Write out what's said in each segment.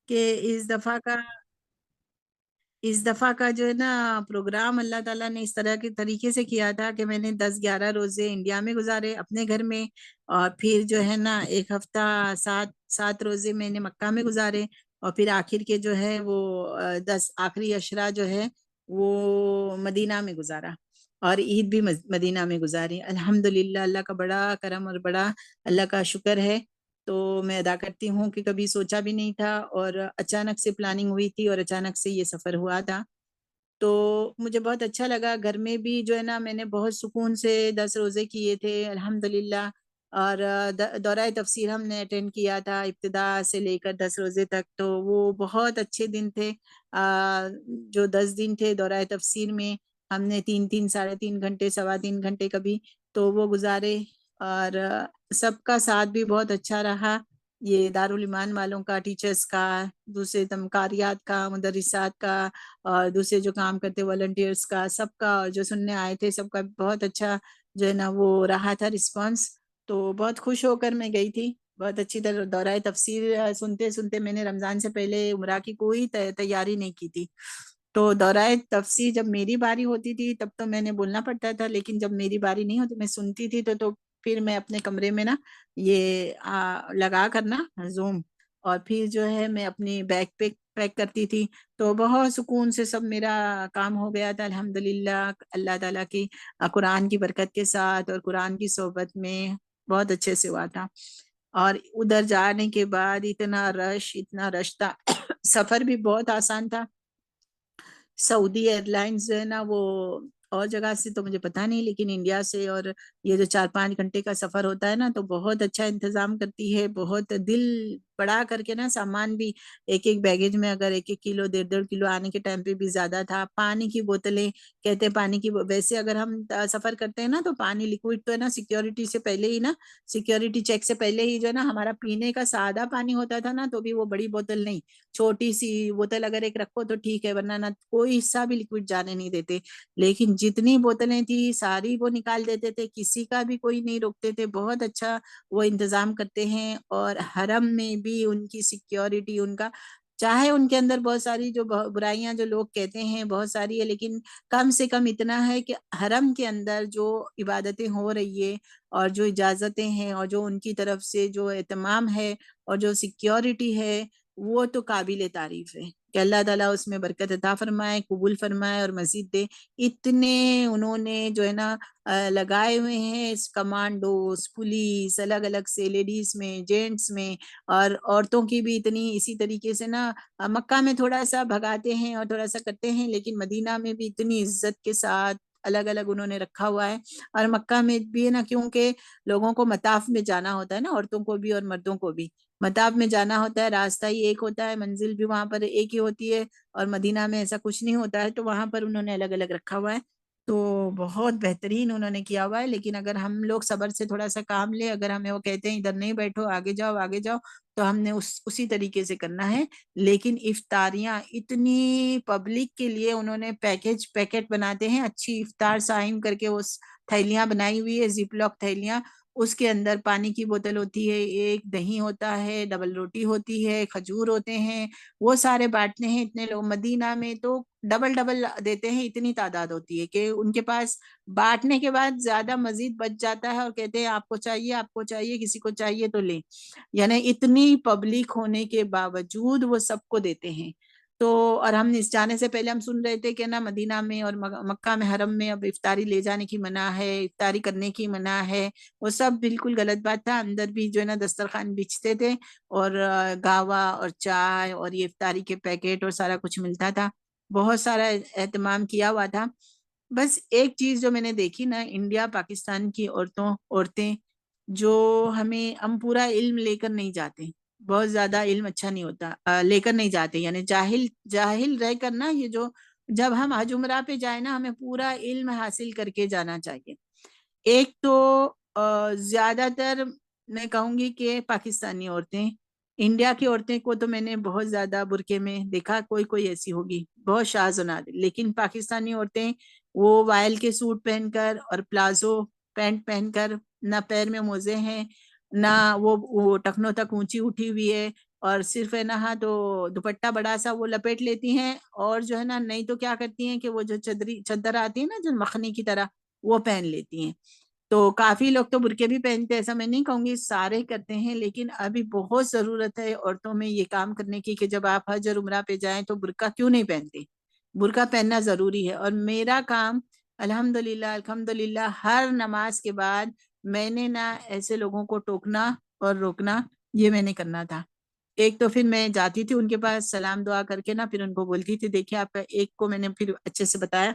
کہ اس دفعہ کا جو ہے نا پروگرام اللہ تعالیٰ نے اس طرح کے طریقے سے کیا تھا کہ میں نے 10-11 روزے انڈیا میں گزارے اپنے گھر میں، اور پھر جو ہے نا ایک ہفتہ 7 روزے میں نے مکہ میں گزارے، اور پھر آخر کے جو ہے وہ 10 آخری عشرہ جو ہے وہ مدینہ میں گزارا، اور عید بھی مدینہ میں گزاری۔ الحمدللہ اللہ کا بڑا کرم اور بڑا اللہ کا شکر ہے۔ تو میں ادا کرتی ہوں کہ کبھی سوچا بھی نہیں تھا، اور اچانک سے پلاننگ ہوئی تھی اور اچانک سے یہ سفر ہوا تھا، تو مجھے بہت اچھا لگا۔ گھر میں بھی جو ہے نا میں نے بہت سکون سے 10 روزے کیے تھے الحمدللہ، اور دورہ تفسیر ہم نے اٹینڈ کیا تھا ابتدا سے لے کر 10 روزے تک، تو وہ بہت اچھے دن تھے۔ جو 10 دن تھے دورہ تفسیر میں ہم نے 3 ساڑھے 3 گھنٹے 3.25 گھنٹے کبھی تو وہ گزارے، اور سب کا ساتھ بھی بہت اچھا رہا، یہ دارالایمان والوں کا، ٹیچرز کا، دوسرے تمکاریات کا، مدرسات کا، اور دوسرے جو کام کرتے والنٹیئرز کا، سب کا، اور جو سننے آئے تھے سب کا بہت اچھا جو ہے نا وہ رہا تھا رسپانس، تو بہت خوش ہو کر میں گئی تھی۔ بہت اچھی طرح دورہ تفسیر سنتے سنتے میں نے رمضان سے پہلے عمرہ کی کوئی تیاری نہیں کی تھی، تو دورہ تفسیر جب میری باری ہوتی تھی تب تو میں نے بولنا پڑتا تھا، لیکن جب میری باری نہیں ہوتی میں سنتی تھی، تو پھر میں اپنے کمرے میں نا یہ لگا کر نا زوم، اور پھر جو ہے میں اپنی بیگ پیک کرتی تھی، تو بہت سکون سے سب میرا کام ہو گیا تھا الحمدللہ، اللہ تعالیٰ کی قرآن کی برکت کے ساتھ اور قرآن کی صحبت میں بہت اچھے سے ہوا تھا۔ اور ادھر جانے کے بعد اتنا رش تھا سفر بھی بہت آسان تھا۔ سعودی ایئر لائنز جو ہے نا وہ اور جگہ سے تو مجھے پتا نہیں، لیکن انڈیا سے اور یہ جو 4-5 گھنٹے کا سفر ہوتا ہے نا تو بہت اچھا انتظام کرتی ہے، بہت دل بڑا کر کے نا، سامان بھی ایک بیگیج میں اگر 1-1 کلو 1.5-1.5 کلو آنے کے ٹائم پہ بھی زیادہ تھا۔ پانی کی بوتلیں کہتے ہیں پانی کی ویسے اگر ہم سفر کرتے ہیں نا تو پانی لیکوئڈ تو ہے نا سیکیورٹی سے پہلے ہی نا، سیکیورٹی چیک سے پہلے ہی جو ہے نا ہمارا پینے کا سادہ پانی ہوتا تھا نا، تو بھی وہ بڑی بوتل نہیں، چھوٹی سی بوتل اگر ایک رکھو تو ٹھیک ہے، ورنہ نہ کوئی حصہ بھی لیکوئڈ جانے نہیں دیتے، لیکن جتنی بوتلیں تھی ساری وہ نکال دیتے تھے، کسی کا بھی کوئی نہیں روکتے تھے، بہت اچھا وہ انتظام کرتے ہیں۔ اور حرم میں بھی ان کی سیکیورٹی، ان کا چاہے ان کے اندر بہت ساری جو برائیاں جو لوگ کہتے ہیں بہت ساری ہے، لیکن کم سے کم اتنا ہے کہ حرم کے اندر جو عبادتیں ہو رہی ہے اور جو اجازتیں ہیں اور جو ان کی طرف سے جو اہتمام ہے اور جو سیکیورٹی ہے وہ تو قابل تعریف ہے کہ اللہ تعالیٰ اس میں برکت عطا فرمائے، قبول فرمائے اور مزید دے۔ اتنے انہوں نے جو ہے نا لگائے ہوئے ہیں کمانڈوز، پولیس، الگ الگ سے لیڈیز میں، جینٹس میں، اور عورتوں کی بھی اتنی اسی طریقے سے نا، مکہ میں تھوڑا سا بھگاتے ہیں اور تھوڑا سا کرتے ہیں، لیکن مدینہ میں بھی اتنی عزت کے ساتھ الگ الگ انہوں نے رکھا ہوا ہے۔ اور مکہ میں بھی نا کیونکہ لوگوں کو مطاف میں جانا ہوتا ہے نا، عورتوں کو بھی اور مردوں کو بھی مطاف میں جانا ہوتا ہے، راستہ ہی ایک ہوتا ہے، منزل بھی وہاں پر ایک ہی ہوتی ہے، اور مدینہ میں ایسا کچھ نہیں ہوتا ہے، تو وہاں پر انہوں نے الگ الگ رکھا ہوا ہے، تو بہت بہترین انہوں نے کیا ہوا ہے۔ لیکن اگر ہم لوگ صبر سے تھوڑا سا کام لے، اگر ہمیں وہ کہتے ہیں ادھر نہیں بیٹھو، آگے جاؤ آگے جاؤ، تو ہم نے اسی طریقے سے کرنا ہے۔ لیکن افطاریاں اتنی پبلک کے لیے انہوں نے پیکٹ بناتے ہیں، اچھی افطار صائم کر کے وہ تھیلیاں بنائی ہوئی ہے، زپ لاک تھیلیاں، اس کے اندر پانی کی بوتل ہوتی ہے، ایک دہی ہوتا ہے، ڈبل روٹی ہوتی ہے، کھجور ہوتے ہیں، وہ سارے بانٹنے ہیں۔ اتنے لوگ مدینہ میں تو ڈبل ڈبل دیتے ہیں، اتنی تعداد ہوتی ہے کہ ان کے پاس بانٹنے کے بعد زیادہ مزید بچ جاتا ہے، اور کہتے ہیں آپ کو چاہیے آپ کو چاہیے، کسی کو چاہیے تو لیں، یعنی اتنی پبلک ہونے کے باوجود وہ سب کو دیتے ہیں۔ تو اور ہم اس جانے سے پہلے ہم سن رہے تھے کہ نا مدینہ میں اور مکہ میں حرم میں اب افطاری لے جانے کی منع ہے، افطاری کرنے کی منع ہے، وہ سب بالکل غلط بات تھا۔ اندر بھی جو ہے نا دسترخوان بچھتے تھے، اور گاوا اور چائے اور یہ افطاری کے پیکٹ اور سارا کچھ ملتا تھا، بہت سارا اہتمام کیا ہوا تھا۔ بس ایک چیز جو میں نے دیکھی نا، انڈیا پاکستان کی عورتیں جو ہم پورا علم لے کر نہیں جاتے، بہت زیادہ علم اچھا نہیں ہوتا لے کر نہیں جاتے، یعنی جاہل رہ کر نا، یہ جو جب ہم حج عمرہ پہ جائیں نا ہمیں پورا علم حاصل کر کے جانا چاہیے۔ ایک تو زیادہ تر میں کہوں گی کہ پاکستانی عورتیں، انڈیا کی عورتیں کو تو میں نے بہت زیادہ برقعے میں دیکھا، کوئی ایسی ہوگی بہت شاذ و نادر، لیکن پاکستانی عورتیں وہ وائل کے سوٹ پہن کر اور پلازو پینٹ پہن کر، نہ پیر میں موزے ہیں، نہ وہ ٹخنوں تک اونچی اٹھی ہوئی ہے، اور صرف ہے نا ہاں تو دوپٹہ بڑا سا وہ لپیٹ لیتی ہیں، اور جو ہے نا نہیں تو کیا کرتی ہیں کہ وہ جو چادر آتی ہے نا جو مکھنی کی طرح وہ پہن لیتی ہیں. تو کافی لوگ تو برقعے بھی پہنتے ہیں، ایسا میں نہیں کہوں گی سارے کرتے ہیں، لیکن ابھی بہت ضرورت ہے عورتوں میں یہ کام کرنے کی کہ جب آپ حج اور عمرہ پہ جائیں تو برقعہ کیوں نہیں پہنتے، برقعہ پہننا ضروری ہے. اور میرا کام الحمدللہ ہر نماز کے بعد میں نے نا ایسے لوگوں کو ٹوکنا اور روکنا یہ میں نے کرنا تھا. ایک تو پھر میں جاتی تھی ان کے پاس سلام دعا کر کے نا، پھر ان کو بولتی تھی دیکھیے آپ کا، ایک کو میں نے پھر اچھے سے بتایا،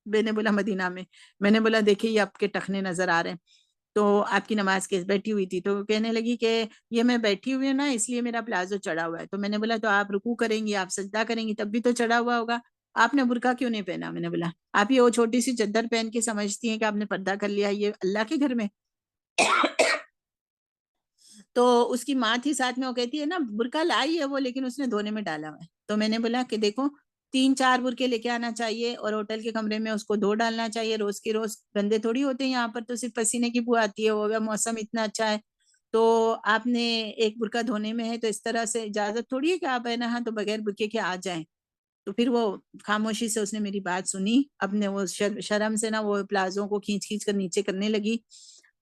میں نے بولا مدینہ میں نے بولا دیکھیے یہ آپ کے ٹخنے نظر آ رہے ہیں، تو آپ کی نماز کے بیٹھی ہوئی تھی، تو کہنے لگی کہ یہ میں بیٹھی ہوئی ہوں نا اس لیے میرا پلازو چڑھا ہوا ہے. تو میں نے بولا تو آپ رکوع کریں گی، آپ سجدہ کریں گی تب بھی تو چڑھا ہوا ہوگا، آپ نے برقعہ کیوں نہیں پہنا؟ میں نے بولا آپ یہ وہ چھوٹی سی چادر پہن کے سمجھتی ہیں کہ آپ نے پردہ کر لیا، یہ اللہ کے گھر میں. تو اس کی ماں تھی ساتھ میں، وہ کہتی ہے نا برقعہ لائی ہے وہ لیکن اس نے دھونے میں ڈالا ہوا ہے. تو میں نے بولا کہ دیکھو 3-4 برقعے لے کے آنا چاہیے اور ہوٹل کے کمرے میں اس کو دھو ڈالنا چاہیے، روز کے روز گندے تھوڑی ہوتے ہیں، یہاں پر تو صرف پسینے کی بو آتی ہے، وہ موسم اتنا اچھا ہے. تو آپ نے ایک برقعہ دھونے میں ہے تو اس طرح سے اجازت تھوڑی ہے کہ آپ ہے نا ہاں تو بغیر برقعے کے آ جائیں. تو پھر وہ خاموشی سے اس نے میری بات سنی، اپنے وہ شرم سے نا وہ پلازوں کو کھینچ کر نیچے کرنے لگی.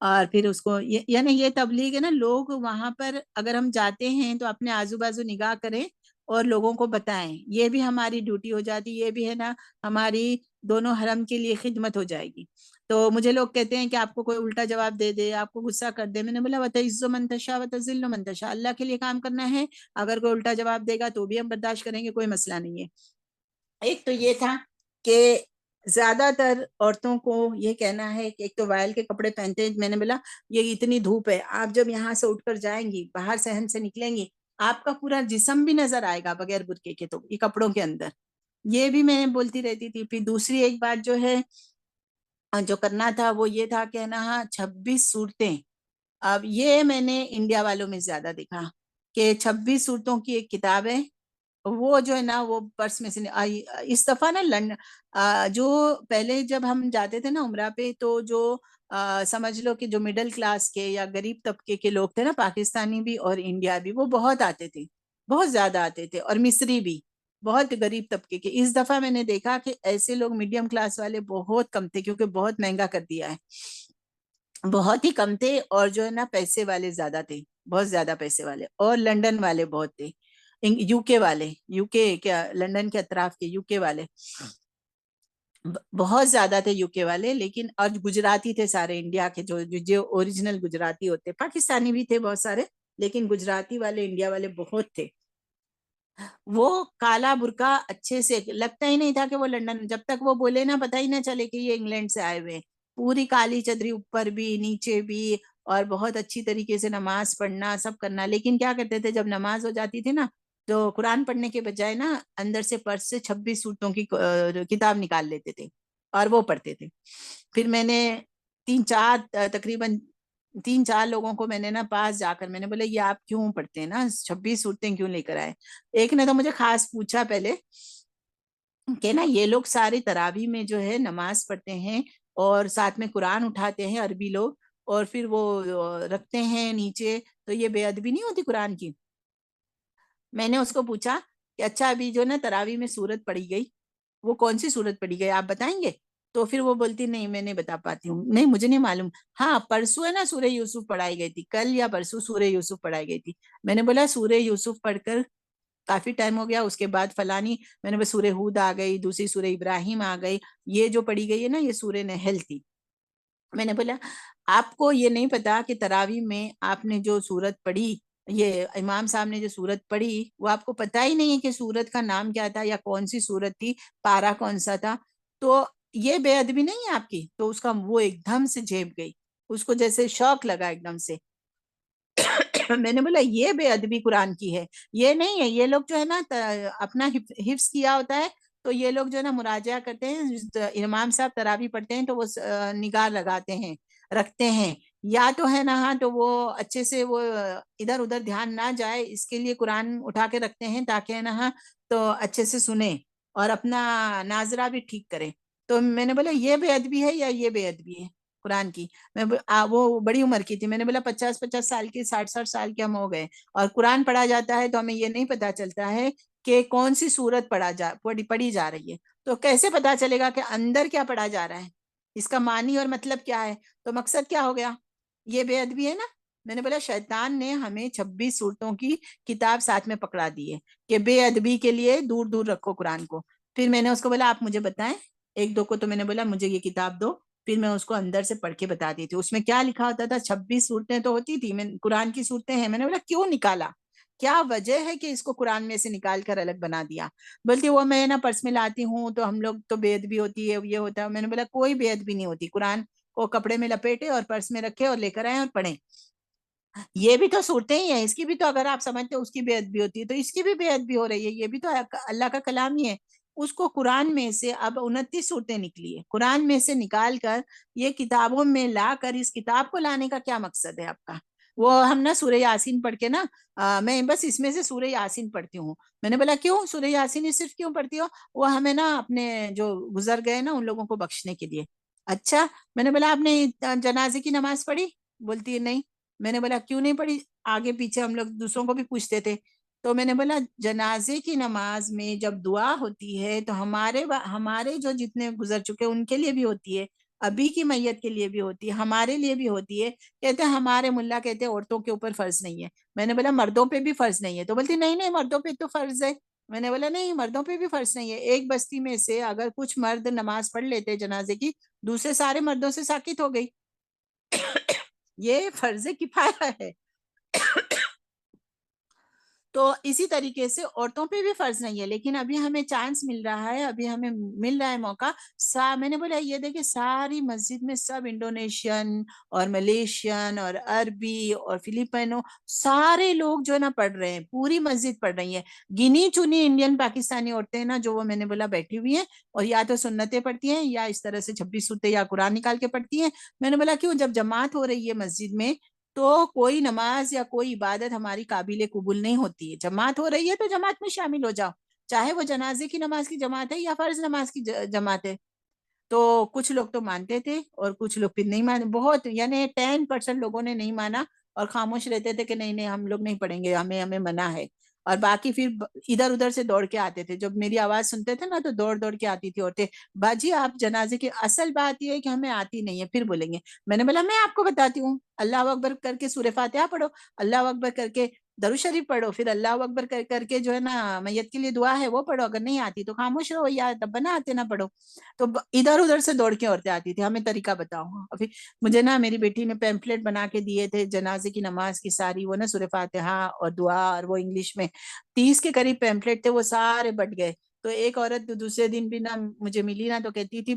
اور پھر اس کو یعنی یہ تبلیغ ہے نا، لوگ وہاں پر اگر ہم جاتے ہیں تو اپنے آزو بازو نگاہ کریں اور لوگوں کو بتائیں، یہ بھی ہماری ڈیوٹی ہو جاتی، یہ بھی ہے نا ہماری دونوں حرم کے لیے خدمت ہو جائے گی. تو مجھے لوگ کہتے ہیں کہ آپ کو کوئی الٹا جواب دے دے، آپ کو غصہ کر دے، میں نے بولا وَتَعِزُّ مَن تَشَاءُ وَتُذِلُّ مَن تَشَاءُ، اللہ کے لیے کام کرنا ہے، اگر کوئی الٹا جواب دے گا تو بھی ہم برداشت کریں گے، کوئی مسئلہ نہیں ہے. ایک تو یہ تھا کہ زیادہ تر عورتوں کو یہ کہنا ہے کہ ایک تو وائل کے کپڑے پہنتے ہیں. میں نے بولا یہ اتنی دھوپ ہے، آپ جب یہاں سے اٹھ کر جائیں گی باہر صحن سے نکلیں گی آپ کا پورا جسم بھی نظر آئے گا بغیر برقعے کے، تو یہ کپڑوں کے اندر یہ بھی میں بولتی رہتی تھی. پھر دوسری ایک بات جو ہے جو کرنا تھا وہ یہ تھا کہ نا 26 صورتیں. اب یہ میں نے انڈیا والوں میں زیادہ دیکھا کہ 26 صورتوں کی ایک کتاب ہے، وہ جو ہے نا وہ پرس میں سے اس دفعہ نا جو پہلے جب ہم جاتے تھے نا عمرہ پہ تو جو سمجھ لو کہ جو مڈل کلاس کے یا غریب طبقے کے لوگ تھے نا، پاکستانی بھی اور انڈیا بھی، وہ بہت آتے تھے، بہت زیادہ آتے تھے، اور مصری بھی بہت غریب طبقے کے. اس دفعہ میں نے دیکھا کہ ایسے لوگ میڈیم کلاس والے بہت کم تھے، کیونکہ بہت مہنگا کر دیا ہے، بہت ہی کم تھے. اور جو ہے نا پیسے والے زیادہ تھے، بہت زیادہ پیسے والے، اور لنڈن والے بہت تھے، یو کے والے، یو کے کیا لنڈن کے اطراف کے یو کے والے بہت زیادہ تھے، یو کے والے. لیکن اور گجراتی تھے سارے انڈیا کے، جو اوریجنل گجراتی ہوتے، پاکستانی بھی تھے بہت سارے، لیکن گجراتی والے انڈیا والے بہت تھے. وہ کالا برقع اچھے سے لگتا ہی نہیں تھا کہ وہ لنڈن، جب تک وہ بولے نا پتہ ہی نہ چلے کہ یہ انگلینڈ سے آئے ہوئے. پوری کالی چدری اوپر بھی نیچے بھی، اور بہت اچھی طریقے سے نماز پڑھنا سب کرنا. لیکن کیا کرتے تھے جب نماز ہو جاتی تھی نا تو قرآن پڑھنے کے بجائے نا اندر سے پرس سے 26 صورتوں کی کتاب نکال لیتے تھے اور وہ پڑھتے تھے. پھر میں نے تقریباً 3-4 لوگوں کو میں نے نا پاس جا کر میں نے بولا یہ آپ کیوں پڑھتے ہیں نا 26 صورتیں کیوں لے کر آئے؟ ایک نے تو مجھے خاص پوچھا پہلے کہ نا یہ لوگ سارے تراویح میں جو ہے نماز پڑھتے ہیں اور ساتھ میں قرآن اٹھاتے ہیں عربی لوگ، اور پھر وہ رکھتے ہیں نیچے، تو یہ بے ادبی نہیں ہوتی قرآن کی؟ میں نے اس کو پوچھا کہ اچھا ابھی جو نا تراویح میں سورت پڑھی گئی وہ کون سی سورت پڑھی گئی آپ بتائیں گے؟ تو پھر وہ بولتی نہیں میں نہیں بتا پاتی ہوں، نہیں مجھے نہیں معلوم. ہاں پرسوں ہے نا سورہ یوسف پڑھائی گئی تھی، کل یا پرسوں سورہ یوسف پڑھائی گئی تھی. میں نے بولا سورہ یوسف پڑھ کر کافی ٹائم ہو گیا، اس کے بعد فلانی میں نے بس سورہ ہود آ گئی، دوسری سورہ ابراہیم آ گئی، یہ جو پڑھی گئی ہے نا یہ سورہ نحل تھی. میں نے بولا آپ کو یہ نہیں پتا کہ تراویح میں آپ نے جو سورت پڑھی، یہ امام صاحب نے جو سورت پڑھی وہ آپ کو پتا ہی نہیں ہے کہ سورت کا نام کیا تھا یا کون سی سورت تھی، پارا کون سا تھا، تو یہ بے ادبی نہیں ہے آپ کی؟ تو اس کا وہ ایک دم سے جھیپ گئی، اس کو جیسے شوق لگا ایک دم سے. میں نے بولا یہ بے ادبی قرآن کی ہے، یہ نہیں ہے. یہ لوگ جو ہے نا اپنا حفظ کیا ہوتا ہے تو یہ لوگ جو ہے نا مراجعہ کرتے ہیں، امام صاحب تراویح پڑھتے ہیں تو وہ نگاہ لگاتے ہیں، رکھتے ہیں، یا تو ہے نا ہاں تو وہ اچھے سے وہ ادھر ادھر دھیان نہ جائے اس کے لیے قرآن اٹھا کے رکھتے ہیں تاکہ ہے نا ہاں تو اچھے سے سنیں اور اپنا ناظرہ بھی ٹھیک کریں. تو میں نے بولا یہ بے ادبی ہے یا یہ بے ادبی ہے قرآن کی. وہ بڑی عمر کی تھی. میں نے بولا 50 سال کی 60 سال کے ہم ہو گئے اور قرآن پڑھا جاتا ہے تو ہمیں یہ نہیں پتا چلتا ہے کہ کون سی سورت پڑھی جا رہی ہے. تو کیسے پتا چلے گا کہ اندر کیا پڑھا جا رہا ہے, اس کا معنی اور مطلب کیا ہے؟ تو مقصد کیا ہو گیا؟ یہ بے ادبی ہے نا. میں نے بولا شیطان نے ہمیں 26 صورتوں کی کتاب ساتھ میں پکڑا دی ہے کہ بے ادبی کے لیے دور دور رکھو قرآن کو. پھر میں نے اس کو بولا آپ مجھے بتائیں ایک دو کو, تو میں نے بولا مجھے یہ کتاب دو. پھر میں اس کو اندر سے پڑھ کے بتا دی تھی. اس میں کیا لکھا ہوتا تھا؟ 26 صورتیں تو ہوتی تھی, قرآن کی صورتیں ہیں. میں نے بولا کیوں نکالا, کیا وجہ ہے کہ اس کو قرآن میں سے نکال کر الگ بنا دیا؟ بولتی وہ میں نا پرس میں لاتی ہوں تو ہم لوگ تو بے ادبی ہوتی ہے, یہ ہوتا ہے. میں نے بولا کوئی بے ادبی نہیں ہوتی, قرآن کو کپڑے میں لپیٹے اور پرس میں رکھے اور لے کر آئے اور پڑھیں. یہ بھی تو صورتیں ہی ہیں, اس کی بھی تو اگر آپ سمجھتے اس کی بے ادبی ہوتی ہے تو اس کی بھی بے ادبی ہو رہی ہے. یہ بھی تو اللہ کا کلام ہی ہے. اس کو قرآن میں سے اب 29 صورتیں نکلی ہے, قرآن میں سے نکال کر یہ کتابوں میں لا کر, اس کتاب کو لانے کا کیا مقصد ہے آپ کا؟ وہ ہم نا سورہ یاسین پڑھ کے نا میں بس اس میں سے سورہ یاسین پڑھتی ہوں. میں نے بولا کیوں سورہ یاسین ہی صرف کیوں پڑھتی ہو؟ وہ ہمیں نا اپنے جو گزر گئے نا ان لوگوں کو بخشنے کے لیے. اچھا. میں نے بولا آپ نے جنازے کی نماز پڑھی؟ بولتی ہے نہیں. میں نے بولا کیوں نہیں پڑھی؟ آگے پیچھے ہم لوگ دوسروں کو بھی پوچھتے تھے. تو میں نے بولا جنازے کی نماز میں جب دعا ہوتی ہے تو ہمارے جو جتنے گزر چکے ان کے لیے بھی ہوتی ہے, ابھی کی میت کے لیے بھی ہوتی ہے, ہمارے لیے بھی ہوتی ہے. کہتے ہیں ہمارے ملا کہتے ہیں عورتوں کے اوپر فرض نہیں ہے. میں نے بولا مردوں پہ بھی فرض نہیں ہے؟ تو بولتی نہیں نہیں مردوں پہ تو فرض ہے. میں نے بولا نہیں مردوں پہ بھی فرض نہیں ہے. ایک بستی میں سے اگر کچھ مرد نماز پڑھ لیتے جنازے کی, دوسرے سارے مردوں سے ساکت ہو گئی. یہ فرض کفایہ ہے. تو اسی طریقے سے عورتوں پہ بھی فرض نہیں ہے, لیکن ابھی ہمیں چانس مل رہا ہے, ابھی ہمیں مل رہا ہے موقع. میں نے بولا یہ دیکھیں ساری مسجد میں سب انڈونیشین اور ملیشین اور عربی اور فلپینو سارے لوگ جو ہے نا پڑھ رہے ہیں, پوری مسجد پڑھ رہی ہے. گنی چنی انڈین پاکستانی عورتیں نا جو وہ میں نے بولا بیٹھی ہوئی ہیں اور یا تو سنتیں پڑھتی ہیں یا اس طرح سے 26 صورتیں یا قرآن نکال کے پڑھتی ہیں. میں نے بولا کیوں جب جماعت ہو رہی ہے مسجد میں تو کوئی نماز یا کوئی عبادت ہماری قابل قبول نہیں ہوتی ہے. جماعت ہو رہی ہے تو جماعت میں شامل ہو جاؤ, چاہے وہ جنازے کی نماز کی جماعت ہے یا فرض نماز کی جماعت ہے. تو کچھ لوگ تو مانتے تھے اور کچھ لوگ پھر نہیں مانے. بہت یعنی 10% لوگوں نے نہیں مانا اور خاموش رہتے تھے کہ نہیں نہیں ہم لوگ نہیں پڑھیں گے, ہمیں منع ہے. اور باقی پھر ادھر ادھر سے دوڑ کے آتے تھے. جب میری آواز سنتے تھے نا تو دوڑ دوڑ کے آتی تھی عورتیں, باجی آپ جنازے کی, اصل بات یہ ہے کہ ہمیں آتی نہیں ہے. پھر بولیں گے. میں نے بولا میں آپ کو بتاتی ہوں, اللہ اکبر کر کے سورہ فاتحہ پڑھو, اللہ اکبر کر کے درود شریف پڑھو, پھر اللہ اکبر کر کے جو ہے نا میت کے لیے دعا ہے وہ پڑھو. اگر نہیں آتی تو خاموش رہو یا ربنا آتے نہ پڑھو. تو ادھر ادھر سے دوڑ کے عورتیں آتی تھی, ہمیں طریقہ بتاؤ. اور پھر مجھے نا میری بیٹی نے پیمفلیٹ بنا کے دیے تھے جنازے کی نماز کی ساری, وہ نا سورہ فاتحہ اور دعا, اور وہ انگلش میں 30 کے قریب پیمفلیٹ تھے, وہ سارے بٹ گئے. تو ایک عورت دوسرے دن بھی نا مجھے ملی نا تو کہتی تھی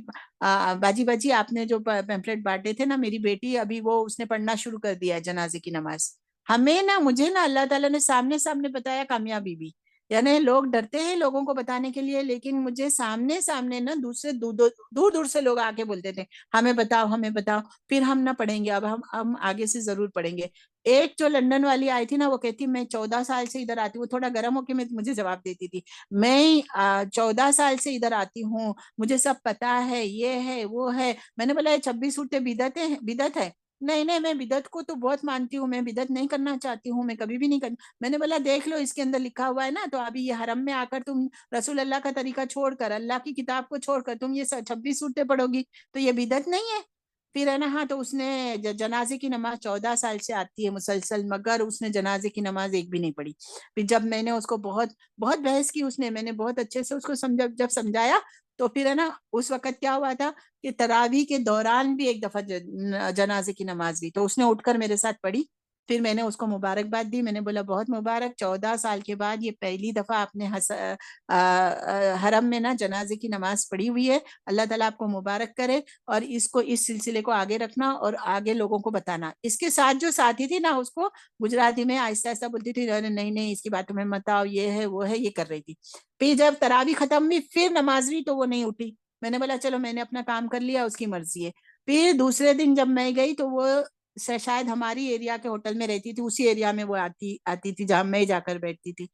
باجی آپ نے جو پیمفلیٹ بانٹے تھے نا, میری بیٹی ابھی وہ اس نے پڑھنا شروع کر دیا ہے جنازے کی نماز. ہمیں نا مجھے نا اللہ تعالیٰ نے سامنے بتایا کامیابی بھی. یعنی لوگ ڈرتے ہیں لوگوں کو بتانے کے لیے, لیکن مجھے سامنے نا دوسرے دور دور سے لوگ آ کے بولتے تھے ہمیں بتاؤ. پھر ہم نہ پڑھیں گے, اب ہم آگے سے ضرور پڑھیں گے. ایک جو لندن والی آئی تھی نا وہ کہتی میں 14 سال سے ادھر آتی ہوں, تھوڑا گرم ہو کے مجھے جواب دیتی تھی, میں 14 سال سے ادھر آتی ہوں, مجھے سب پتا ہے, یہ ہے وہ ہے. میں نے بولا 26 صورتیں بدعت ہے؟ نہیں میں بدعت کو تو بہت مانتی ہوں, میں بدعت نہیں کرنا چاہتی ہوں, میں کبھی بھی نہیں کرنا. میں نے بولا دیکھ لو اس کے اندر لکھا ہوا ہے نا, تو ابھی یہ حرم میں آ کر تم رسول اللہ کا طریقہ چھوڑ کر, اللہ کی کتاب کو چھوڑ کر تم یہ 26 صورتیں پڑھو گی تو یہ بدعت نہیں ہے؟ پھر ہے نا. ہاں تو اس نے جنازے کی نماز 14 سال سے آتی ہے مسلسل, مگر اس نے جنازے کی نماز ایک بھی نہیں پڑھی. پھر جب میں نے اس کو بہت بحث کی, میں نے بہت اچھے سے اس کو جب سمجھایا تو پھر ہے نا اس وقت کیا ہوا تھا کہ تراویح کے دوران بھی ایک دفعہ جنازے کی نماز بھی تو اس نے اٹھ کر میرے ساتھ پڑھی. پھر میں نے اس کو مبارکباد دی, میں نے بولا بہت مبارک, 14 سال کے بعد یہ پہلی دفعہ آپ نے حرم میں نا جنازے کی نماز پڑھی ہوئی ہے, اللہ تعالیٰ آپ کو مبارک کرے, اور اس سلسلے کو آگے رکھنا اور آگے لوگوں کو بتانا. اس کے ساتھ جو ساتھی تھی نا اس کو گجراتی میں آہستہ آہستہ بولتی تھی نہیں اس کی بات تمہیں مت آؤ, یہ ہے وہ ہے, یہ کر رہی تھی. پھر جب تراویح ختم ہوئی پھر نماز ہوئی تو وہ نہیں اٹھی. میں نے بولا چلو میں نے اپنا کام کر لیا, اس کی مرضی ہے. پھر دوسرے دن جب میں گئی تو وہ شاید ہماری ایریا کے ہوٹل میں رہتی تھی, اسی ایریا میں وہ آتی تھی جہاں میں جا کر بیٹھتی تھی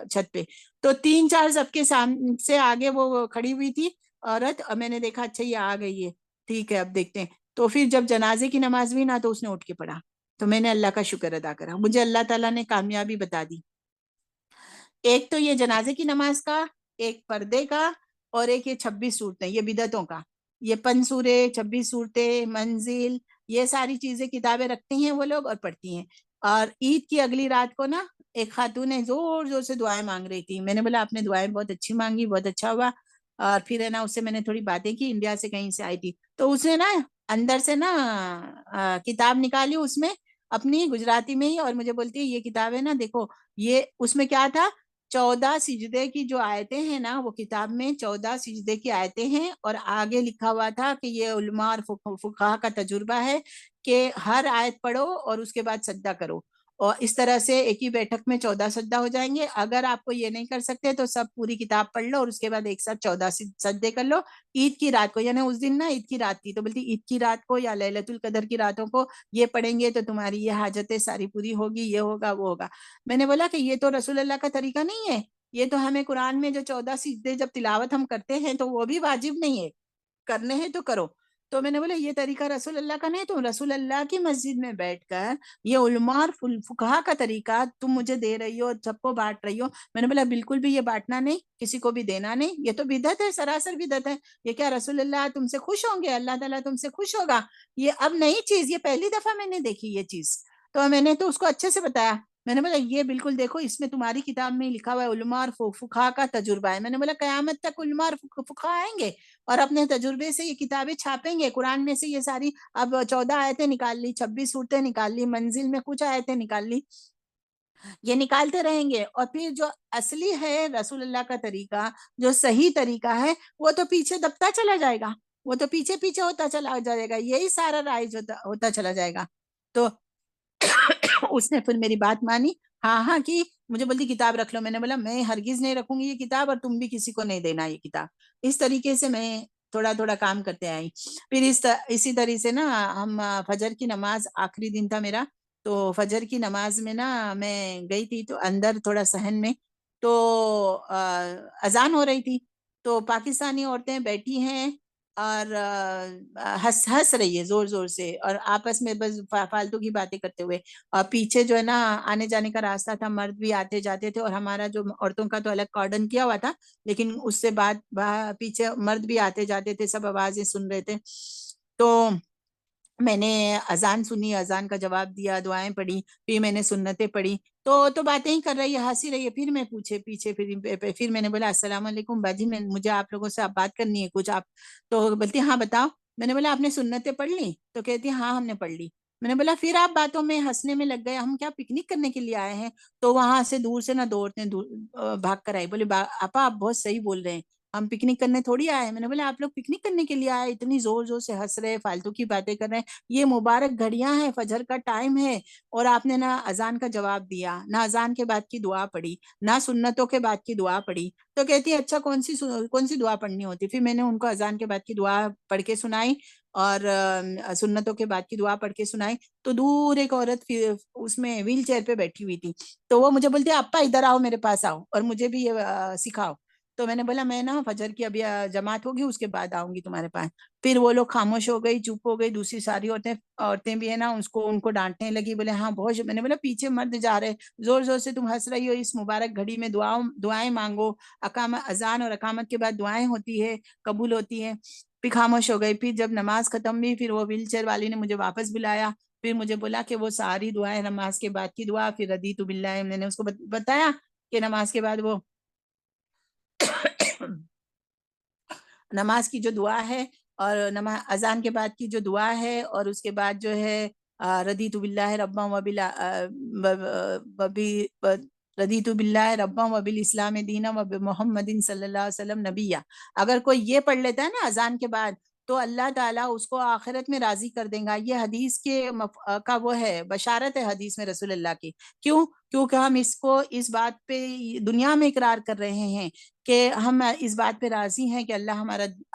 چھت پہ. تو 3-4 سب کے سے آگے وہ کھڑی ہوئی تھی عورت, اور میں نے دیکھا اچھا یہ آ گئی ہے, ٹھیک ہے اب دیکھتے ہیں. تو پھر جب جنازے کی نماز ہوئی نا تو اس نے اٹھ کے پڑھا، تو میں نے اللہ کا شکر ادا کرا، مجھے اللہ تعالیٰ نے کامیابی بتا دی۔ ایک تو یہ جنازے کی نماز کا، ایک پردے کا، اور ایک یہ 26 صورتیں، یہ بدعتوں کا، یہ 5 سورے، 26 صورتیں، منزل، یہ ساری چیزیں کتابیں رکھتی ہیں وہ لوگ اور پڑھتی ہیں۔ اور عید کی اگلی رات کو نا ایک خاتون نے زور زور سے دعائیں مانگ رہی تھی، میں نے بولا آپ نے دعائیں بہت اچھی مانگی، بہت اچھا ہوا۔ اور پھر ہے نا اس سے میں نے تھوڑی باتیں کی، انڈیا سے کہیں سے آئی تھی، تو اس نے نا اندر سے نا کتاب نکالی اس میں اپنی گجراتی میں ہی، اور مجھے بولتی ہے یہ کتاب ہے نا دیکھو، یہ اس میں کیا تھا، 14 سجدے کی جو آیتیں ہیں نا، وہ کتاب میں 14 سجدے کی آیتیں ہیں، اور آگے لکھا ہوا تھا کہ یہ علماء اور فقہا کا تجربہ ہے کہ ہر آیت پڑھو اور اس کے بعد سجدہ کرو، اور اس طرح سے ایک ہی بیٹھک میں 14 سجدہ ہو جائیں گے۔ اگر آپ کو یہ نہیں کر سکتے تو سب پوری کتاب پڑھ لو اور اس کے بعد ایک ساتھ 14 سجدے کر لو عید کی رات کو، یعنی اس دن نا عید کی رات تھی، تو بولتی عید کی رات کو یا لیلۃ القدر کی راتوں کو یہ پڑھیں گے تو تمہاری یہ حاجتیں ساری پوری ہوگی، یہ ہوگا وہ ہوگا۔ میں نے بولا کہ یہ تو رسول اللہ کا طریقہ نہیں ہے، یہ تو ہمیں قرآن میں جو 14 سجدے جب تلاوت ہم کرتے ہیں تو وہ بھی واجب نہیں ہے، کرنے ہیں تو کرو۔ تو میں نے بولا یہ طریقہ رسول اللہ کا نہیں، تو رسول اللہ کی مسجد میں بیٹھ کر یہ علماء اور فقہا کا طریقہ تم مجھے دے رہی ہو، سب کو بانٹ رہی ہو۔ میں نے بولا بالکل بھی یہ بانٹنا نہیں، کسی کو بھی دینا نہیں، یہ تو بدعت ہے، سراسر بدعت ہے۔ یہ کیا رسول اللہ تم سے خوش ہوں گے؟ اللہ تعالیٰ تم سے خوش ہوگا؟ یہ اب نئی چیز، یہ پہلی دفعہ میں نے دیکھی یہ چیز، تو میں نے تو اس کو اچھے سے بتایا۔ میں نے بولا یہ بالکل دیکھو اس میں تمہاری کتاب میں لکھا ہوا ہے علماء اور فقہا کا تجربہ ہے۔ میں نے بولا قیامت تک علماء اور فقہا آئیں گے اور اپنے تجربے سے یہ کتابیں چھاپیں گے، قرآن میں سے یہ ساری اب 14 آیتیں نکال لی، 26 صورتیں نکال لی، منزل میں کچھ آیتیں نکال لی، یہ نکالتے رہیں گے، اور پھر جو اصلی ہے رسول اللہ کا طریقہ، جو صحیح طریقہ ہے، وہ تو پیچھے دبتا چلا جائے گا، وہ تو پیچھے پیچھے ہوتا چلا جائے گا، یہی سارا رائج ہوتا چلا جائے گا۔ تو اس نے پھر میری بات مانی، ہاں ہاں کی، مجھے بولتی کتاب رکھ لو۔ میں نے بولا میں ہرگز نہیں رکھوں گی یہ کتاب، اور تم بھی کسی کو نہیں دینا یہ کتاب۔ اس طریقے سے میں تھوڑا تھوڑا کام کرتے آئی۔ پھر اسی طریقے سے نا ہم فجر کی نماز آخری دن تھا میرا، تو فجر کی نماز میں نا میں گئی تھی تو اندر تھوڑا صحن میں، تو اذان ہو رہی تھی، تو پاکستانی عورتیں بیٹھی ہیں اور ہنس رہی ہے زور زور سے، اور آپس میں بس فالتو کی باتیں کرتے ہوئے، اور پیچھے جو ہے نا آنے جانے کا راستہ تھا، مرد بھی آتے جاتے تھے، اور ہمارا جو عورتوں کا تو الگ کارڈن کیا ہوا تھا، لیکن اس سے بعد پیچھے مرد بھی آتے جاتے تھے، سب آوازیں سن رہے تھے۔ تو میں نے اذان سنی، اذان کا جواب دیا، دعائیں پڑھی، پھر میں نے سنتیں پڑھی، تو باتیں ہی کر رہی ہے، ہنسی رہی ہے۔ پھر میں پیچھے پھر میں نے بولا السلام علیکم باجی، مجھے آپ لوگوں سے بات کرنی ہے کچھ، آپ تو بولتی ہاں بتاؤ۔ میں نے بولا آپ نے سنتیں پڑھ لی؟ تو کہتی ہاں ہم نے پڑھ لی۔ میں نے بولا پھر آپ باتوں میں ہنسنے میں لگ گئے، ہم کیا پکنک کرنے کے لیے آئے ہیں؟ تو وہاں سے دور سے نہ دو عورتیں بھاگ کر آئی، بولے آپا آپ بہت صحیح بول رہے ہیں، ہم پکنک کرنے تھوڑی آئے ہیں۔ میں نے بولا آپ لوگ پکنک کرنے کے لیے آئے، اتنی زور زور سے ہنس رہے، فالتو کی باتیں کر رہے ہیں، یہ مبارک گھڑیاں ہیں، فجر کا ٹائم ہے، اور آپ نے نہ اذان کا جواب دیا، نہ اذان کے بعد کی دعا پڑھی، نہ سنتوں کے بعد کی دعا پڑھی۔ تو کہتی ہے اچھا کون سی دعا پڑھنی ہوتی؟ پھر میں نے ان کو اذان کے بعد کی دعا پڑھ کے سنائی اور سنتوں کے بعد کی دعا پڑھ کے سنائی۔ تو دور ایک عورت اس میں ویل چیئر پہ بیٹھی ہوئی تھی، تو وہ مجھے بولتی اپا ادھر آؤ، میرے پاس آؤ اور مجھے بھی یہ سکھاؤ۔ تو میں نے بولا میں نا فجر کی ابھی جماعت ہوگی اس کے بعد آؤں گی تمہارے پاس۔ پھر وہ لوگ خاموش ہو گئی، چپ ہو گئی، دوسری ساری عورتیں بھی ہے نا ان کو ڈانٹنے لگی، بولے ہاں بہت، میں نے بولا پیچھے مرد جا رہے، زور زور سے تم ہنس رہی ہو، اس مبارک گھڑی میں دعائیں مانگو، اذان اور اقامت کے بعد دعائیں ہوتی ہے، قبول ہوتی ہے۔ پھر خاموش ہو گئی۔ پھر جب نماز ختم ہوئی، پھر وہ ویل چیئر والی نے مجھے واپس بلایا، پھر مجھے بولا کہ وہ ساری دعائیں نماز کے بعد کی دعا، پھر رضیت باللہ، میں نے اس کو بتایا کہ نماز کے بعد وہ نماز کی جو دعا ہے، اور اذان کے بعد کی جو دعا ہے، اور اس کے بعد جو ہے رضیت باللہ ربا رضیت باللہ ربا وبالاسلام دینا وبمحمد صلی اللہ علیہ وسلم نبیہ، اگر کوئی یہ پڑھ لیتا ہے نا اذان کے بعد، تو اللہ تعالیٰ اس کو آخرت میں راضی کر دیں گا۔ یہ حدیث کا وہ ہے، بشارت ہے حدیث میں رسول اللہ کی۔ کیونکہ ہم اس بات پہ دنیا میں اقرار کر رہے ہیں کہ ہم اس بات پہ راضی ہیں کہ اللہ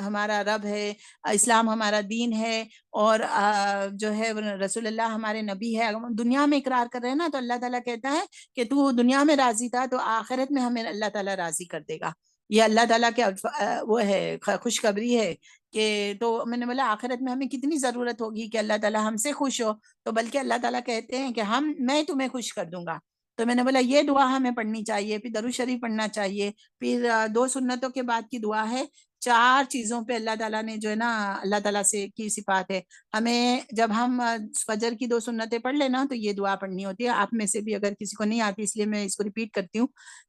ہمارا رب ہے، اسلام ہمارا دین ہے، اور جو ہے رسول اللہ ہمارے نبی ہے۔ اگر ہم دنیا میں اقرار کر رہے ہیں نا، تو اللہ تعالیٰ کہتا ہے کہ تو دنیا میں راضی تھا تو آخرت میں ہمیں اللہ تعالیٰ راضی کر دے گا۔ یہ اللہ تعالیٰ کے وہ ہے خوشخبری ہے کہ تو میں نے بولا آخرت میں ہمیں کتنی ضرورت ہوگی کہ اللہ تعالیٰ ہم سے خوش ہو، تو بلکہ اللہ تعالیٰ کہتے ہیں کہ میں تمہیں خوش کر دوں گا. تو میں نے بولا یہ دعا ہمیں پڑھنی چاہیے، پھر درود شریف پڑھنا چاہیے، پھر 2 سنتوں کے بعد کی دعا ہے. 4 چیزوں پہ اللہ تعالیٰ نے جو ہے نا، اللہ تعالیٰ سے کی صفات ہے. ہمیں جب ہم فجر کی 2 سنتیں پڑھ لینا تو یہ دعا پڑھنی ہوتی ہے. آپ میں سے بھی اگر کسی کو نہیں آتی، اس لیے میں اس کو ریپیٹ کرتی ہوں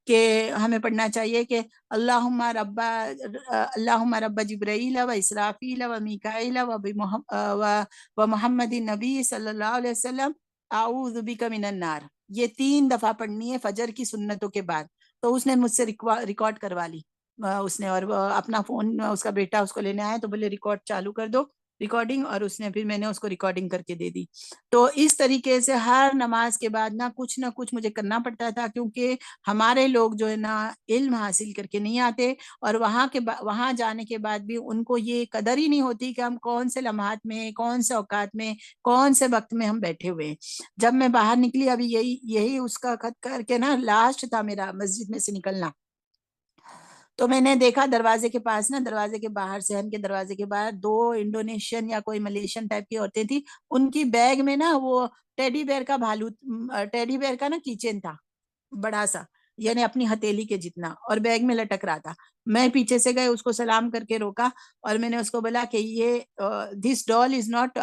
کہ ہمیں پڑھنا چاہیے کہ اللہم رب جبرائیل و اسرافیل و میکائیل و محمد نبی صلی اللہ علیہ وسلم اعوذ بک من النار. یہ 3 دفعہ پڑھنی ہے فجر کی سنتوں کے بعد. تو اس نے مجھ سے ریکارڈ کروا لی، اس نے، اور اپنا فون، اس کا بیٹا اس کو لینے آیا تو بولے ریکارڈ چالو کر دو، ریکارڈنگ، اور اس نے پھر میں نے اس کو ریکارڈنگ کر کے دے دی. تو اس طریقے سے ہر نماز کے بعد نہ کچھ مجھے کرنا پڑتا تھا، کیونکہ ہمارے لوگ جو ہے نا علم حاصل کر کے نہیں آتے، اور وہاں جانے کے بعد بھی ان کو یہ قدر ہی نہیں ہوتی کہ ہم کون سے لمحات میں، کون سے اوقات میں، کون سے وقت میں ہم بیٹھے ہوئے ہیں. جب میں باہر نکلی، ابھی یہی اس کا خط کر کے نا لاسٹ تھا میرا مسجد میں سے نکلنا، تو میں نے دیکھا دروازے کے پاس نا، دروازے کے باہر، صحن کے دروازے کے باہر 2 انڈونیشین یا کوئی ملیشین ٹائپ کی عورتیں تھی. ان کی بیگ میں نا وہ ٹیڈی بیئر کا نا کیچین تھا، بڑا سا، یعنی اپنی ہتھیلی کے جتنا، اور بیگ میں لٹک رہا تھا. میں پیچھے سے گئے، اس کو سلام کر کے روکا، اور میں نے اس کو بولا کہ یہ this doll is not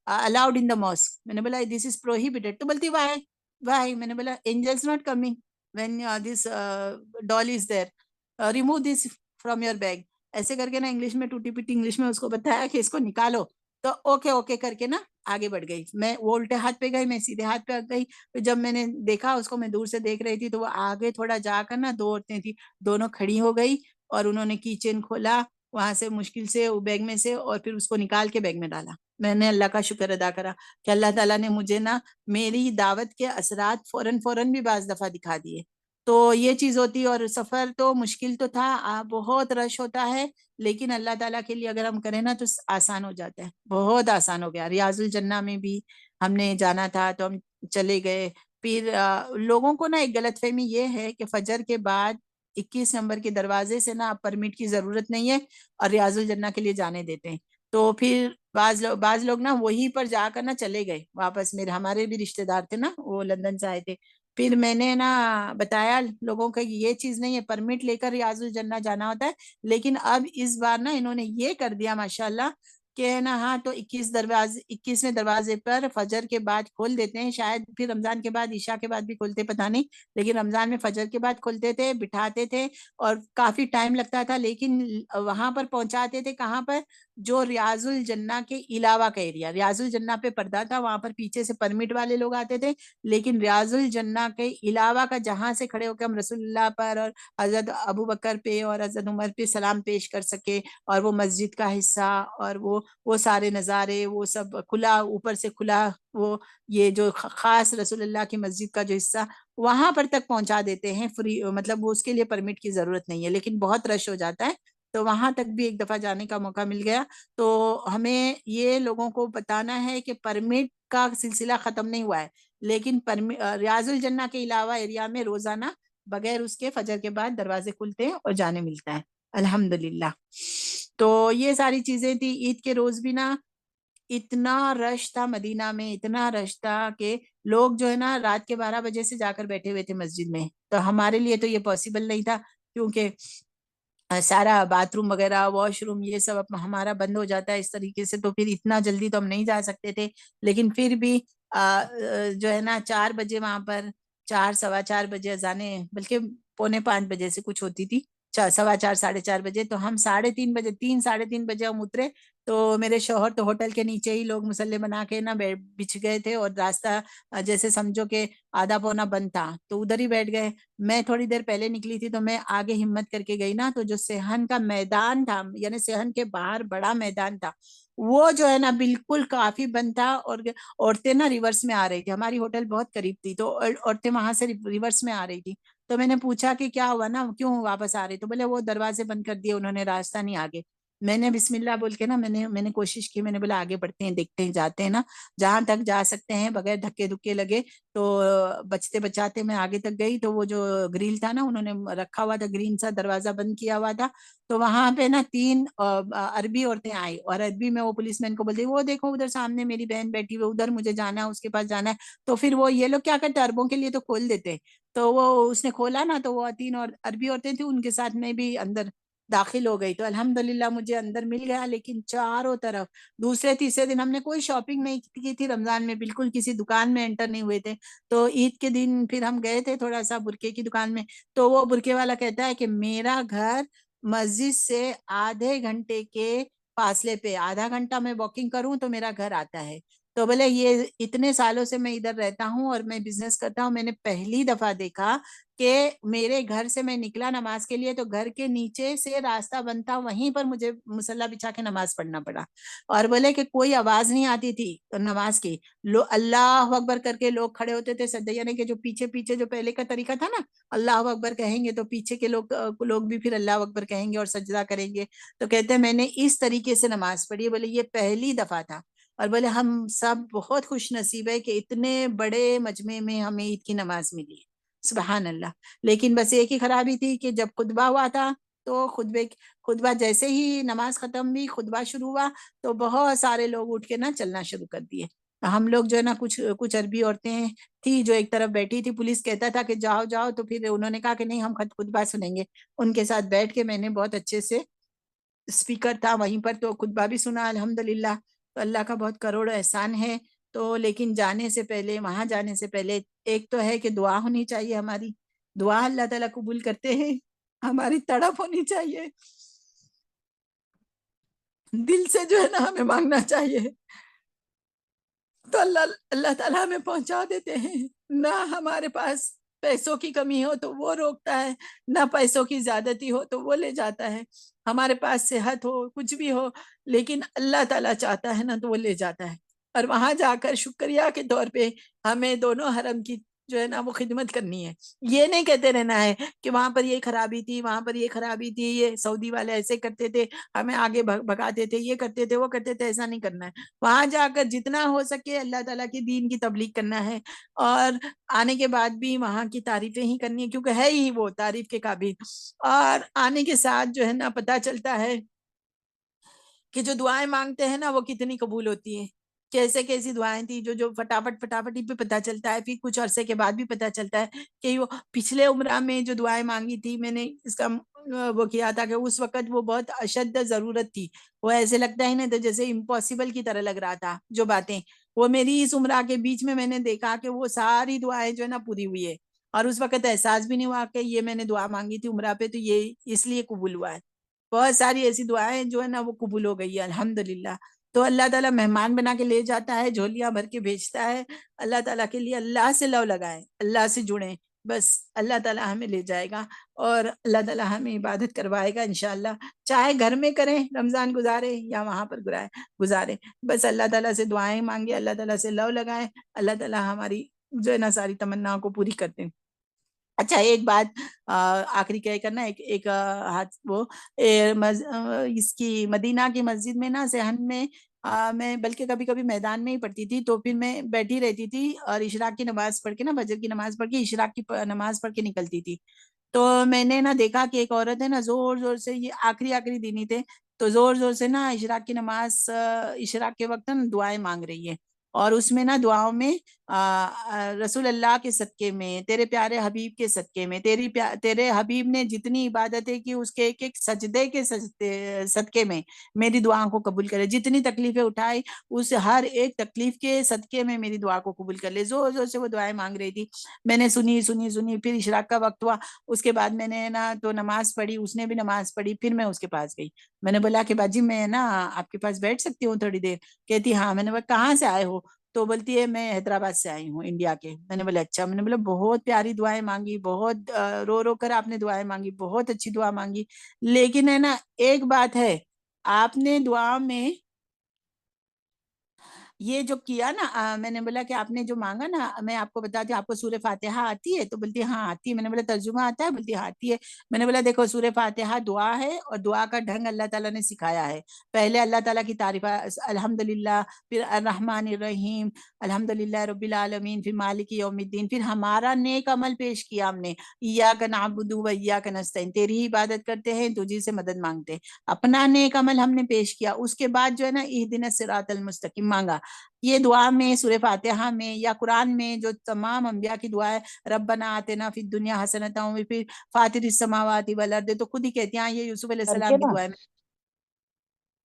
allowed in the mask. میں نے بولا دس از پروہیبٹڈ. تو بولتی وائی. میں نے بولا angels not coming when this doll is there, remove this from your bag. ایسے کر کے نا انگلش میں، ٹوٹی پٹی انگلش میں اس کو بتایا کہ اس کو نکالو. تو اوکے کر کے نا آگے بڑھ گئی. میں وہ الٹے ہاتھ پہ گئی، میں سیدھے ہاتھ پہ گئی. پھر جب میں نے دیکھا اس کو، میں دور سے دیکھ رہی تھی، تو وہ آگے تھوڑا جا کر نا 2 عورتیں تھی، دونوں کھڑی ہو گئی، اور انہوں نے کی چین کھولا وہاں سے مشکل سے بیگ میں سے، اور پھر اس کو نکال کے بیگ میں ڈالا. میں نے اللہ کا شکر ادا کرا کہ اللہ تعالیٰ نے مجھے نا میری دعوت کے اثرات فوراً بھی بعض دفعہ دکھا دیے. تو یہ چیز ہوتی. اور سفر تو مشکل تو تھا، بہت رش ہوتا ہے، لیکن اللہ تعالیٰ کے لیے اگر ہم کریں نا تو آسان ہو جاتا ہے، بہت آسان ہو گیا. ریاض الجنہ میں بھی ہم نے جانا تھا تو ہم چلے گئے. پھر لوگوں کو نا ایک غلط فہمی یہ ہے کہ فجر کے بعد 21 نمبر کے دروازے سے نا پرمٹ کی ضرورت نہیں ہے، اور ریاض الجنہ کے لیے جانے دیتے ہیں. تو پھر بعض لوگ نا وہیں پر جا کر نا چلے گئے واپس. ہمارے بھی رشتے دار تھے نا، وہ لندن سے آئے تھے. پھر میں نے نا بتایا لوگوں کو یہ چیز نہیں ہے، پرمٹ لے کر ریاض الجنہ جانا ہوتا ہے. لیکن اب اس بار نا انہوں نے یہ کر دیا ماشاءاللہ کہ نا، ہاں تو 21ویں دروازے پر فجر کے بعد کھول دیتے ہیں. شاید پھر رمضان کے بعد، عشاء کے بعد بھی کھولتے، پتہ نہیں، لیکن رمضان میں فجر کے بعد کھولتے تھے، بٹھاتے تھے، اور کافی ٹائم لگتا تھا. لیکن وہاں پر پہنچاتے تھے کہاں پر؟ جو ریاض الجنہ کے علاوہ کا ایریا. ریاض الجنہ پہ پردہ تھا، وہاں پر پیچھے سے پرمٹ والے لوگ آتے تھے. لیکن ریاض الجنہ کے علاوہ کا، جہاں سے کھڑے ہو کے ہم رسول اللہ پر اور حضرت ابو بکر پہ اور حضرت عمر پہ سلام پیش کر سکے، اور وہ مسجد کا حصہ، اور وہ سارے نظارے، وہ سب کھلا، اوپر سے کھلا، وہ یہ جو خاص رسول اللہ کی مسجد کا جو حصہ، وہاں پر تک پہنچا دیتے ہیں فری. مطلب اس کے لیے پرمٹ کی ضرورت نہیں ہے، لیکن بہت رش ہو جاتا ہے. تو وہاں تک بھی ایک دفعہ جانے کا موقع مل گیا. تو ہمیں یہ لوگوں کو بتانا ہے کہ پرمٹ کا سلسلہ ختم نہیں ہوا ہے، لیکن ریاض الجنہ کے علاوہ ایریا میں روزانہ بغیر اس کے فجر کے بعد دروازے کھلتے ہیں اور جانے ملتا ہے الحمدللہ. تو یہ ساری چیزیں تھی. عید کے روز بھی نا اتنا رش تھا مدینہ میں، اتنا رش تھا کہ لوگ جو ہے نا رات کے 12 بجے سے جا کر بیٹھے ہوئے تھے مسجد میں. تو ہمارے لیے تو یہ پاسبل نہیں تھا، کیونکہ سارا باتھ روم وغیرہ، واش روم، یہ سب ہمارا بند ہو جاتا ہے اس طریقے سے. تو پھر اتنا جلدی تو ہم نہیں جا سکتے تھے. لیکن پھر بھی جو ہے نا 4 بجے وہاں پر، 4 سوا 4 بجے اذانیں، بلکہ 4:45 بجے سے کچھ ہوتی تھی، 4:15 4:30 بجے. تو ہم 3:30 بجے، 3:30 بجے ہم اترے. تو میرے شوہر تو ہوٹل کے نیچے ہی لوگ مسلح بنا کے نا بچھ گئے تھے، اور راستہ جیسے سمجھو کہ آدھا پونا بند تھا، تو ادھر ہی بیٹھ گئے. میں تھوڑی دیر پہلے نکلی تھی، تو میں آگے ہمت کر کے گئی نا، تو جو صحن کا میدان تھا، یعنی صحن کے باہر بڑا میدان تھا، وہ جو ہے نا بالکل کافی بند تھا. اور عورتیں نا ریورس میں آ رہی تھی. ہماری ہوٹل بہت قریب تھی، تو عورتیں وہاں سے ریورس میں آ رہی تھی. تو میں نے پوچھا کہ کیا ہوا نا، کیوں واپس آ رہی؟ تو بولے وہ دروازے بند کر دیے انہوں نے، راستہ نہیں آگے. میں نے بسم اللہ بول کے نا میں نے کوشش کی, میں نے بولا آگے بڑھتے ہیں, دیکھتے ہیں, جاتے ہیں نا جہاں تک جا سکتے ہیں بغیر دھکے دھکے لگے. تو بچتے بچاتے میں آگے تک گئی, تو وہ جو گریل تھا نا انہوں نے رکھا ہوا تھا, گرین سا دروازہ بند کیا ہوا تھا, تو وہاں پہ نا 3 عربی عورتیں آئی, اور عربی میں وہ پولیس مین کو بولتی وہ دیکھو ادھر سامنے میری بہن بیٹھی ہوئی, ادھر مجھے جانا ہے, اس کے پاس جانا ہے. تو پھر وہ یہ لوگ کیا کرتے عربوں کے لیے تو کھول دیتے, تو وہ اس نے کھولا نا, تو وہ 3 اور عربی عورتیں تھیں, ان کے ساتھ میں بھی اندر داخل ہو گئی. تو الحمدللہ مجھے اندر مل گیا, لیکن چاروں طرف دوسرے تیسرے دن ہم نے کوئی شاپنگ نہیں کی تھی رمضان میں, بالکل کسی دکان میں انٹر نہیں ہوئے تھے. تو عید کے دن پھر ہم گئے تھے تھوڑا سا برقے کی دکان میں, تو وہ برقے والا کہتا ہے کہ میرا گھر مسجد سے آدھے گھنٹے کے فاصلے پہ, آدھا گھنٹہ میں واکنگ کروں تو میرا گھر آتا ہے. تو بولے یہ اتنے سالوں سے میں ادھر رہتا ہوں اور میں بزنس کرتا ہوں, میں نے پہلی دفعہ دیکھا کہ میرے گھر سے میں نکلا نماز کے لیے تو گھر کے نیچے سے راستہ بنتا, وہیں پر مجھے مصلی بچھا کے نماز پڑھنا پڑا. اور بولے کہ کوئی آواز نہیں آتی تھی نماز کی, اللہ اکبر کر کے لوگ کھڑے ہوتے تھے سجدہ, یعنی کہ جو پیچھے پیچھے جو پہلے کا طریقہ تھا نا, اللہ اکبر کہیں گے تو پیچھے کے لوگ بھی پھر اللہ اکبر کہیں گے اور سجدہ کریں گے. تو کہتے ہیں میں نے اس طریقے سے نماز پڑھی, بولے یہ پہلی دفعہ تھا. اور بولے ہم سب بہت خوش نصیب ہے کہ اتنے بڑے مجمع میں ہمیں عید کی نماز ملی, سبحان اللہ. لیکن بس ایک ہی خرابی تھی کہ جب خطبہ ہوا تھا تو خطبہ جیسے ہی نماز ختم ہوئی, خطبہ شروع ہوا, تو بہت سارے لوگ اٹھ کے نا چلنا شروع کر دیے. ہم لوگ جو ہے نا کچھ عربی عورتیں تھی جو ایک طرف بیٹھی تھی, پولیس کہتا تھا کہ جاؤ جاؤ, تو پھر انہوں نے کہا کہ نہیں ہم خطبہ سنیں گے. ان کے ساتھ بیٹھ کے میں نے بہت اچھے سے, اسپیکر تھا وہیں پر, تو خطبہ بھی سنا الحمدللہ. تو اللہ کا بہت کروڑ احسان ہے. تو لیکن جانے سے پہلے, وہاں جانے سے پہلے ایک تو ہے کہ دعا ہونی چاہیے, ہماری دعا اللہ تعالیٰ قبول کرتے ہیں, ہماری تڑپ ہونی چاہیے, دل سے جو ہے نا ہمیں مانگنا چاہیے, تو اللہ تعالیٰ ہمیں پہنچا دیتے ہیں. نہ ہمارے پاس پیسوں کی کمی ہو تو وہ روکتا ہے, نہ پیسوں کی زیادتی ہو تو وہ لے جاتا ہے. ہمارے پاس صحت ہو, کچھ بھی ہو, لیکن اللہ تعالیٰ چاہتا ہے نا تو وہ لے جاتا ہے. اور وہاں جا کر شکریہ کے طور پہ ہمیں دونوں حرم کی جو ہے نا وہ خدمت کرنی ہے. یہ نہیں کہتے رہنا ہے کہ وہاں پر یہ خرابی تھی, وہاں پر یہ خرابی تھی, یہ سعودی والے ایسے کرتے تھے, ہمیں آگے بھگاتے تھے, یہ کرتے تھے, وہ کرتے تھے. ایسا نہیں کرنا ہے. وہاں جا کر جتنا ہو سکے اللہ تعالیٰ کی دین کی تبلیغ کرنا ہے, اور آنے کے بعد بھی وہاں کی تعریفیں ہی کرنی ہے, کیونکہ ہے ہی وہ تعریف کے قابل. اور آنے کے ساتھ جو ہے نا پتہ چلتا ہے کہ جو دعائیں مانگتے ہیں نا وہ کتنی قبول ہوتی ہیں. کیسے کیسی دعائیں تھی جو فٹافٹ ہی پہ پتہ چلتا ہے. پھر کچھ عرصے کے بعد بھی پتہ چلتا ہے کہ وہ پچھلے عمرہ میں جو دعائیں مانگی تھی, میں نے اس کا وہ کیا تھا کہ اس وقت وہ بہت اشد ضرورت تھی. وہ ایسے لگتا ہے نا تو جیسے امپاسبل کی طرح لگ رہا تھا جو باتیں, وہ میری اس عمرہ کے بیچ میں نے دیکھا کہ وہ ساری دعائیں جو ہے نا پوری ہوئی ہے. اور اس وقت احساس بھی نہیں ہوا کہ یہ میں نے دعا مانگی تھی عمرہ پہ تو یہ اس لیے قبول ہوا ہے. بہت ساری ایسی دعائیں جو ہے نا وہ قبول ہو گئی ہے الحمدللہ. تو اللہ تعالیٰ مہمان بنا کے لے جاتا ہے, جھولیاں بھر کے بھیجتا ہے. اللہ تعالیٰ کے لیے اللہ سے لو لگائیں, اللہ سے جڑیں, بس اللہ تعالیٰ ہمیں لے جائے گا اور اللہ تعالیٰ ہمیں عبادت کروائے گا انشاءاللہ. چاہے گھر میں کریں رمضان گزارے یا وہاں پر گزارے, بس اللہ تعالیٰ سے دعائیں مانگے, اللہ تعالیٰ سے لو لگائیں, اللہ تعالیٰ ہماری جو ہے نا ساری تمناؤں کو پوری کرتے ہیں. اچھا ایک بات آخری کہہ کر نا ایک ہاتھ وہ اس کی مدینہ کی مسجد میں نا صحن میں میں بلکہ کبھی کبھی میدان میں ہی پڑھتی تھی, تو پھر میں بیٹھی رہتی تھی اور عشراق کی نماز پڑھ کے نا, فجر کی نماز پڑھ کے عشراق کی نماز پڑھ کے نکلتی تھی. تو میں نے نا دیکھا کہ ایک عورت ہے نا زور زور سے, یہ آخری دن ہی تھے, تو زور زور سے نا عشراق کی نماز, عشراق کے وقت نا دعائیں مانگ رہی ہے. اور اس میں نا دعاؤں میں رسول اللہ کے صدقے میں, تیرے پیارے حبیب کے صدقے میں, تیرے حبیب نے جتنی عبادتیں کی اس کے ایک ایک سجدے کے صدقے میں میری دعاؤں کو قبول کرے. جتنی تکلیفیں اٹھائی اس ہر ایک تکلیف کے صدقے میں میری دعا کو قبول کر لے. زور زور سے وہ دعائیں مانگ رہی تھی. میں نے سنی, پھر اشراق کا وقت ہوا, اس کے بعد میں نے نا تو نماز پڑھی, اس نے بھی نماز پڑھی. پھر میں اس کے پاس گئی, میں نے بولا کہ باجی میں نا آپ کے پاس بیٹھ سکتی ہوں تھوڑی دیر؟ کہتی ہاں. میں نے بولا کہاں سے آئے ہو؟ تو بولتی ہے میں حیدرآباد سے آئی ہوں, انڈیا کے. میں نے بولا اچھا. میں نے بولا بہت پیاری دعائیں مانگی, بہت رو رو کر آپ نے دعائیں مانگی, بہت اچھی دعا مانگی, لیکن ہے نا ایک بات ہے, آپ نے دعا میں یہ جو کیا نا میں نے بولا کہ آپ نے جو مانگا نا میں آپ کو بتاتی ہوں، آپ کو سورہ فاتحہ آتی ہے؟ تو بولتی ہے ہاں آتی ہے۔ میں نے بولا ترجمہ آتا ہے؟ بولتی ہاں آتی ہے۔ میں نے بولا دیکھو سورہ فاتحہ دعا ہے اور دعا کا ڈھنگ اللہ تعالیٰ نے سکھایا ہے۔ پہلے اللہ تعالیٰ کی تعریف الحمدللہ، پھر الرحمن الرحیم، الحمدللہ رب العالمین، پھر مالک یوم الدین، پھر ہمارا نیک عمل پیش کیا ہم نے، ایاک نعبد و ایاک نستعین، تیری ہی عبادت کرتے ہیں تجھی سے مدد مانگتے ہیں، اپنا نیک عمل ہم نے پیش کیا۔ اس کے بعد جو ہے نا اہدنا الصراط المستقیم مانگا۔ یہ دعا میں سورہ فاتحہ میں یا قرآن میں جو تمام انبیاء کی دعا ہے، ربنا آتنا فی الدنیا حسنۃ، پھر فاطر السماوات والارض، تو خود ہی کہتے ہیں یہ یوسف علیہ کر کے السلام کی نا دعا ہے۔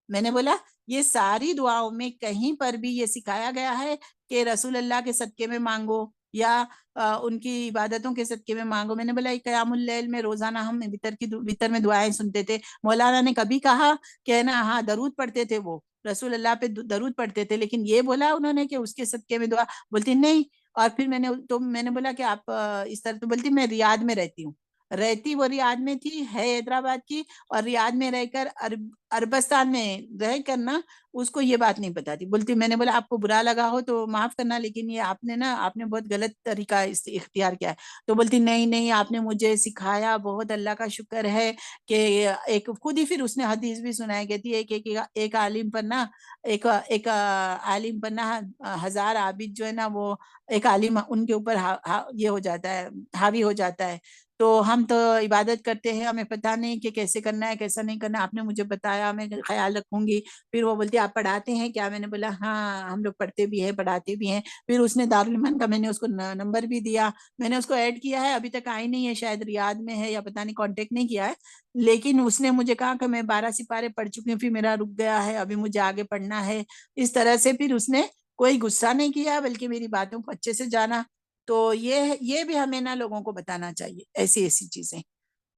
میں نے بولا یہ ساری دعاؤں میں کہیں پر بھی یہ سکھایا گیا ہے کہ رسول اللہ کے صدقے میں مانگو یا ان کی عبادتوں کے صدقے میں مانگو؟ میں نے بولا قیام اللیل میں روزانہ ہم وتر میں دعائیں سنتے تھے، مولانا نے کبھی کہا کہ نا ہاں درود پڑھتے تھے، وہ رسول اللہ پہ درود پڑھتے تھے، لیکن یہ بولا انہوں نے کہ اس کے صدقے میں دعا؟ بولتی نہیں۔ اور پھر میں نے بولا کہ آپ اس طرح، تو بولتی میں ریاض میں رہتی ہوں۔ رہتی وہ ریاض میں تھی، ہے حیدرآباد کی، اور ریاض میں رہ کر عربستان میں رہ کر نا اس کو یہ بات نہیں پتا تھی۔ بولتی میں نے بولا آپ کو برا لگا ہو تو معاف کرنا، لیکن یہ آپ نے بہت غلط طریقہ اختیار کیا ہے۔ تو بولتی نہیں نہیں، آپ نے مجھے سکھایا، بہت اللہ کا شکر ہے کہ ایک خود ہی پھر اس نے حدیث بھی سنائی، کہتی ہے کہ ایک عالم پر نا ایک عالم پر نا 1000 عابد جو ہے نا وہ ایک عالم ان کے اوپر یہ ہو جاتا ہے، حاوی ہو جاتا ہے۔ تو ہم تو عبادت کرتے ہیں، ہمیں پتہ نہیں کہ کیسے کرنا ہے کیسا نہیں کرنا، آپ نے مجھے بتایا، میں خیال رکھوں گی۔ پھر وہ بولتی آپ پڑھاتے ہیں کیا؟ میں نے بولا ہاں ہم لوگ پڑھتے بھی ہیں پڑھاتے بھی ہیں۔ پھر اس نے دارالایمان کا میں نے اس کو نمبر بھی دیا، میں نے اس کو ایڈ کیا ہے، ابھی تک آئی نہیں ہے، شاید ریاض میں ہے یا پتہ نہیں، کانٹیکٹ نہیں کیا ہے، لیکن اس نے مجھے کہا کہ میں 12 سپارے پڑھ چکی ہوں، پھر میرا رک گیا ہے، ابھی مجھے آگے پڑھنا ہے۔ اس طرح سے پھر اس نے کوئی غصہ نہیں کیا، بلکہ میری باتوں کو اچھے سے جانا۔ تو یہ بھی ہمیں نا لوگوں کو بتانا چاہیے ایسی چیزیں۔